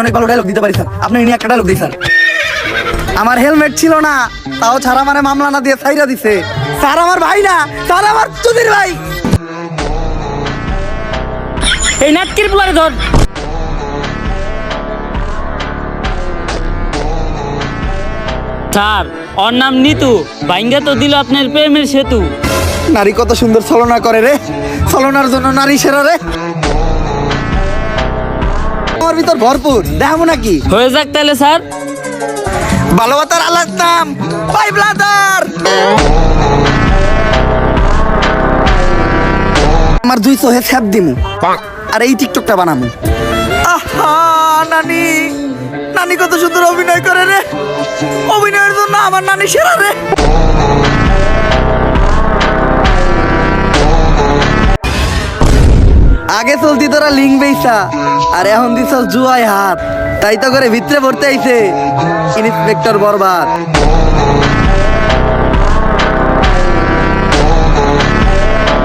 অনেক ভালো ডায়লগ দিতে পারি স্যার, আপনি নিয়ে একটা ডায়লগ দিই স্যার। আমার হেলমেট ছিল না, তাও ছাড়া মানে মামলা না দিয়ে ছাইরা দিছে। স্যার আমার ভাই না, স্যার আমার চুদির ভাই। এই নাটকির পোলারে ধর। স্যার ওর নাম নিতু, ভাইঙ্গা তো দিল আপনার প্রেমের সেতু। নারী কত সুন্দর ছলনা করে রে, ছলনার জন্য নারী সেরা রে। আমার ভিতর ভরপুর, দেখাবো নাকি? হয়ে যাক তাহলে স্যার। ভালোবাসার আলাদ নাম ভাই ব্লাদার। আমার 200 হে ছ্যাপ দিমু আর এই টিকটকটা বানামু। আহা নানি, নানি কত সুন্দর অভিনয় করে রে, অভিনয়ের জন্য আমার নানি সেরা রে। আগে চলতি তোরা লিঙ্ক বেইসা, আর এখন দিছ জুয়ায় হাত, তাই তো করে ভিতরে পড়তে আইছে ইন্সপেক্টর বরবাদ।